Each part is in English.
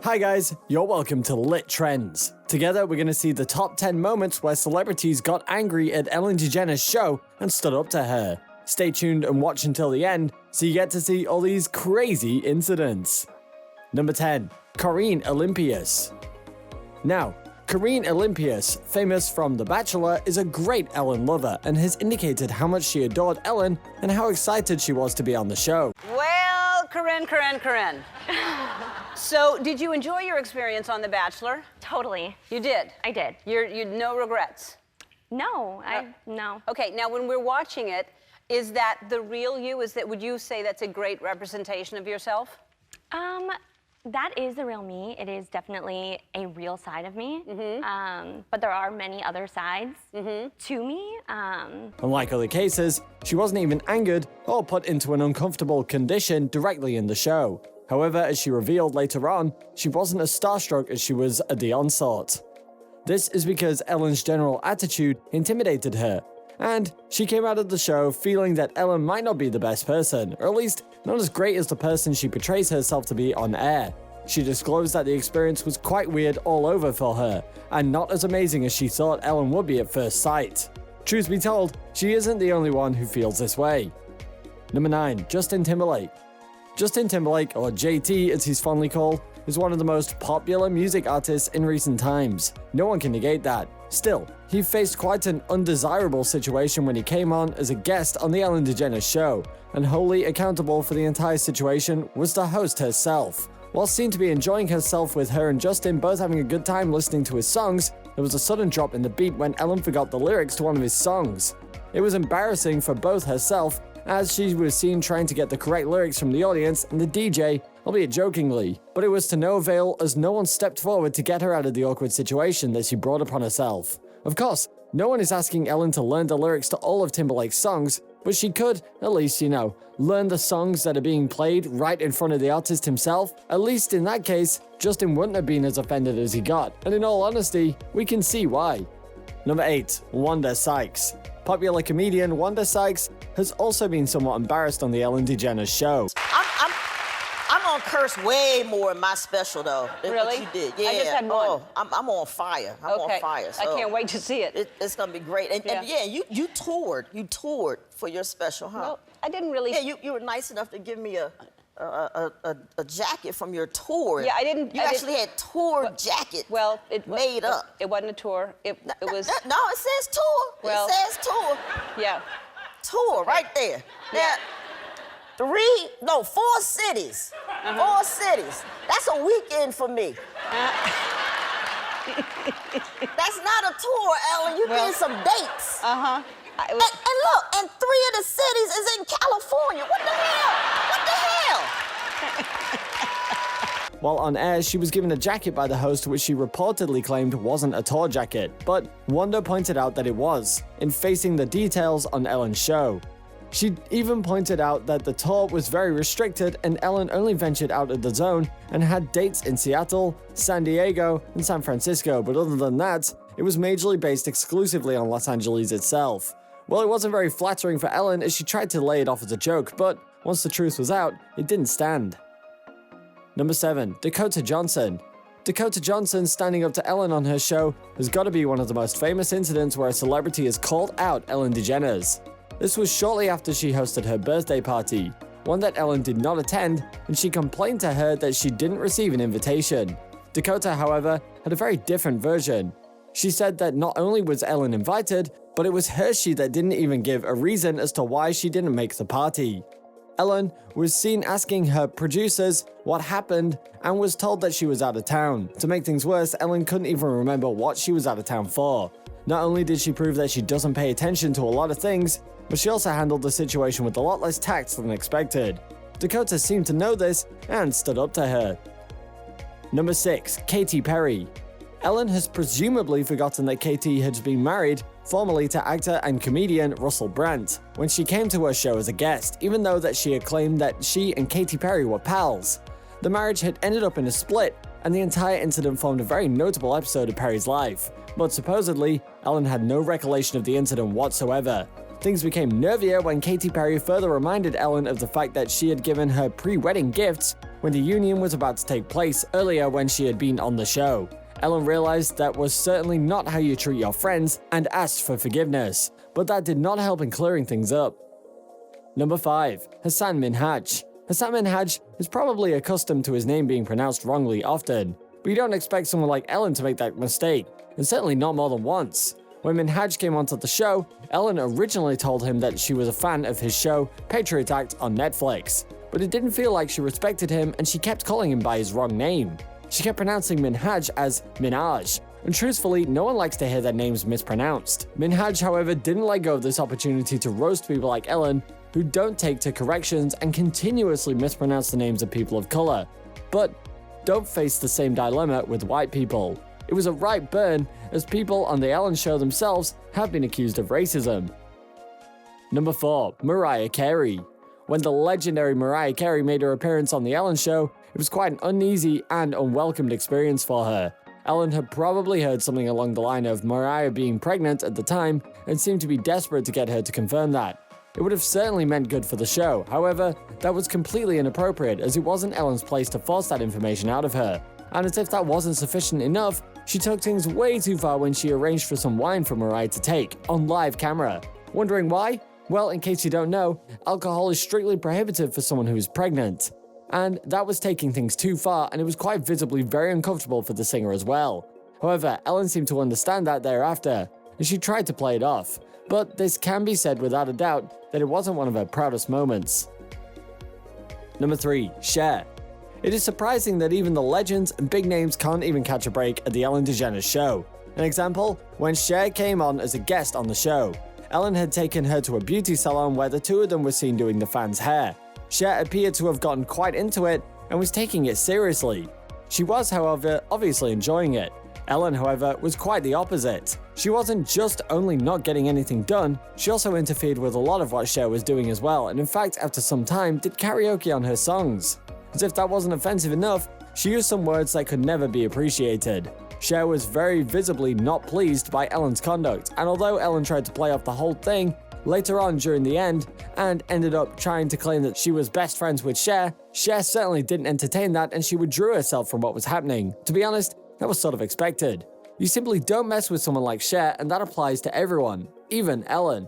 Hi guys, you're welcome to Trendz. Together we're going to see the top 10 moments where celebrities got angry at Ellen DeGeneres' show and stood up to her. Stay tuned and watch until the end so you get to see all these crazy incidents. Number 10. Corinne Olympius. Now, Corinne Olympius, famous from The Bachelor, is a great Ellen lover and has indicated how much she adored Ellen and how excited she was to be on the show. Well, Corinne. So, did you enjoy your experience on The Bachelor? Totally. You did? I did. You no regrets? No, no. Okay, now when we're watching it, is that the real you? Would you say that's a great representation of yourself? That is the real me. It is definitely a real side of me. But there are many other sides to me. Unlike other cases, she wasn't even angered or put into an uncomfortable condition directly in the show. However, as she revealed later on, she wasn't as starstruck as she was at the onslaught. This is because Ellen's general attitude intimidated her, and she came out of the show feeling that Ellen might not be the best person, or at least not as great as the person she portrays herself to be on air. She disclosed that the experience was quite weird all over for her, and not as amazing as she thought Ellen would be at first sight. Truth be told, she isn't the only one who feels this way. Number 9. Justin Timberlake. Justin Timberlake, or JT as he's fondly called, is one of the most popular music artists in recent times. No one can negate that. Still, he faced quite an undesirable situation when he came on as a guest on the Ellen DeGeneres show, and wholly accountable for the entire situation was the host herself. While seen to be enjoying herself with her and Justin both having a good time listening to his songs, there was a sudden drop in the beat when Ellen forgot the lyrics to one of his songs. It was embarrassing for both herself, as she was seen trying to get the correct lyrics from the audience and the DJ, albeit jokingly, but it was to no avail as no one stepped forward to get her out of the awkward situation that she brought upon herself. Of course, no one is asking Ellen to learn the lyrics to all of Timberlake's songs, but she could, at least, learn the songs that are being played right in front of the artist himself. At least in that case, Justin wouldn't have been as offended as he got, and in all honesty, we can see why. Number 8. Wanda Sykes. Popular comedian Wanda Sykes has also been somewhat embarrassed on the Ellen DeGeneres show. I'm gonna curse way more in my special though than Really? what you did. Yeah. I just had one. Oh, I'm on fire. I'm on fire. So I can't wait to see it. It's gonna be great. And yeah, you toured for your special, huh? Well, I didn't really. Yeah, you were nice enough to give me a jacket from your tour. Yeah, I didn't. You actually had tour jacket. Well, it made up. It wasn't a tour. It was. No, it says tour. Well, it says tour. Yeah. Tour right there. Yeah. Now, 4 cities. 4 cities. That's a weekend for me. That's not a tour, Ellen. You did some dates. And look, and 3 of the cities is in California. What the hell? While on air, she was given a jacket by the host which she reportedly claimed wasn't a tour jacket, but Wanda pointed out that it was, in facing the details on Ellen's show. She even pointed out that the tour was very restricted and Ellen only ventured out of the zone and had dates in Seattle, San Diego, and San Francisco, but other than that, it was majorly based exclusively on Los Angeles itself. Well, it wasn't very flattering for Ellen as she tried to lay it off as a joke, but once the truth was out, it didn't stand. Number 7. Dakota Johnson. Dakota Johnson standing up to Ellen on her show has got to be one of the most famous incidents where a celebrity has called out Ellen DeGeneres. This was shortly after she hosted her birthday party, one that Ellen did not attend, and she complained to her that she didn't receive an invitation. Dakota, however, had a very different version. She said that not only was Ellen invited, but it was Hershey that didn't even give a reason as to why she didn't make the party. Ellen was seen asking her producers what happened and was told that she was out of town. To make things worse, Ellen couldn't even remember what she was out of town for. Not only did she prove that she doesn't pay attention to a lot of things, but she also handled the situation with a lot less tact than expected. Dakota seemed to know this and stood up to her. Number 6. Katy Perry. Ellen has presumably forgotten that Katy had been married, formerly to actor and comedian Russell Brand, when she came to her show as a guest, even though that she had claimed that she and Katy Perry were pals. The marriage had ended up in a split, and the entire incident formed a very notable episode of Perry's life, but supposedly, Ellen had no recollection of the incident whatsoever. Things became nervier when Katy Perry further reminded Ellen of the fact that she had given her pre-wedding gifts when the union was about to take place earlier when she had been on the show. Ellen realized that was certainly not how you treat your friends and asked for forgiveness, but that did not help in clearing things up. Number 5. Hassan Minhaj. Hassan Minhaj is probably accustomed to his name being pronounced wrongly often, but you don't expect someone like Ellen to make that mistake, and certainly not more than once. When Minhaj came onto the show, Ellen originally told him that she was a fan of his show Patriot Act on Netflix, but it didn't feel like she respected him and she kept calling him by his wrong name. She kept pronouncing Minhaj as Minaj, and truthfully, no one likes to hear their names mispronounced. Minhaj, however, didn't let go of this opportunity to roast people like Ellen, who don't take to corrections and continuously mispronounce the names of people of color, but don't face the same dilemma with white people. It was a right burn, as people on the Ellen Show themselves have been accused of racism. Number 4. Mariah Carey. When the legendary Mariah Carey made her appearance on the Ellen Show, it was quite an uneasy and unwelcomed experience for her. Ellen had probably heard something along the line of Mariah being pregnant at the time and seemed to be desperate to get her to confirm that. It would have certainly meant good for the show, however, that was completely inappropriate as it wasn't Ellen's place to force that information out of her. And as if that wasn't sufficient enough, she took things way too far when she arranged for some wine for Mariah to take, on live camera. Wondering why? Well, in case you don't know, alcohol is strictly prohibited for someone who is pregnant. And that was taking things too far, and it was quite visibly very uncomfortable for the singer as well. However, Ellen seemed to understand that thereafter, and she tried to play it off. But this can be said without a doubt that it wasn't one of her proudest moments. Number 3. Cher. It is surprising that even the legends and big names can't even catch a break at the Ellen DeGeneres show. An example, when Cher came on as a guest on the show, Ellen had taken her to a beauty salon where the two of them were seen doing the fans' hair. Cher appeared to have gotten quite into it and was taking it seriously. She was, however, obviously enjoying it. Ellen, however, was quite the opposite. She wasn't just only not getting anything done, she also interfered with a lot of what Cher was doing as well, and in fact, after some time, did karaoke on her songs. As if that wasn't offensive enough, she used some words that could never be appreciated. Cher was very visibly not pleased by Ellen's conduct, and although Ellen tried to play off the whole thing, later on during the end, and ended up trying to claim that she was best friends with Cher, Cher certainly didn't entertain that and she withdrew herself from what was happening. To be honest, that was sort of expected. You simply don't mess with someone like Cher, and that applies to everyone, even Ellen.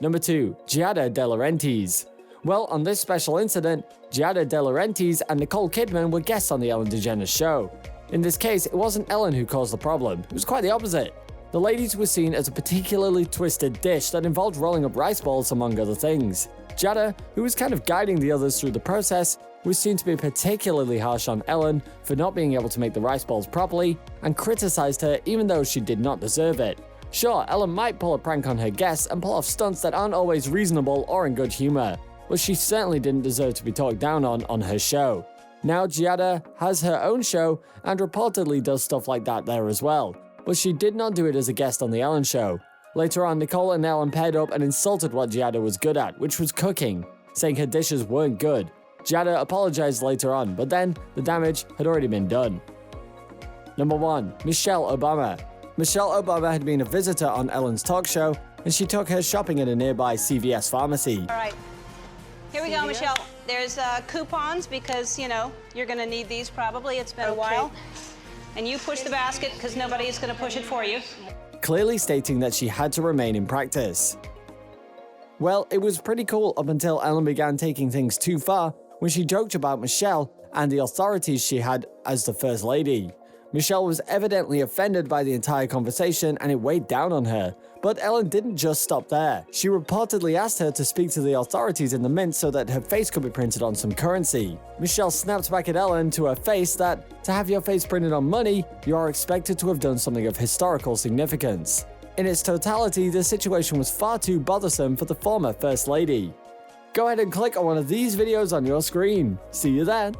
Number 2. Giada De Laurentiis. Well, on this special incident, Giada De Laurentiis and Nicole Kidman were guests on the Ellen DeGeneres show. In this case, it wasn't Ellen who caused the problem, it was quite the opposite. The ladies were seen as a particularly twisted dish that involved rolling up rice balls among other things. Giada, who was kind of guiding the others through the process, was seen to be particularly harsh on Ellen for not being able to make the rice balls properly, and criticized her even though she did not deserve it. Sure, Ellen might pull a prank on her guests and pull off stunts that aren't always reasonable or in good humor, but she certainly didn't deserve to be talked down on her show. Now Giada has her own show and reportedly does stuff like that there as well, but she did not do it as a guest on the Ellen show. Later on, Nicole and Ellen paired up and insulted what Giada was good at, which was cooking, saying her dishes weren't good. Giada apologized later on, but then the damage had already been done. Number 1. Michelle Obama. Michelle Obama had been a visitor on Ellen's talk show, and she took her shopping at a nearby CVS pharmacy. All right. Here we go, Michelle. There's coupons because, you know, you're going to need these probably. It's been a while. And you push the basket because nobody is going to push it for you. Clearly stating that she had to remain in practice. Well, it was pretty cool up until Ellen began taking things too far when she joked about Michelle and the authorities she had as the First Lady. Michelle was evidently offended by the entire conversation and it weighed down on her. But Ellen didn't just stop there. She reportedly asked her to speak to the authorities in the mint so that her face could be printed on some currency. Michelle snapped back at Ellen to her face that, to have your face printed on money, you are expected to have done something of historical significance. In its totality, the situation was far too bothersome for the former First Lady. Go ahead and click on one of these videos on your screen. See you then!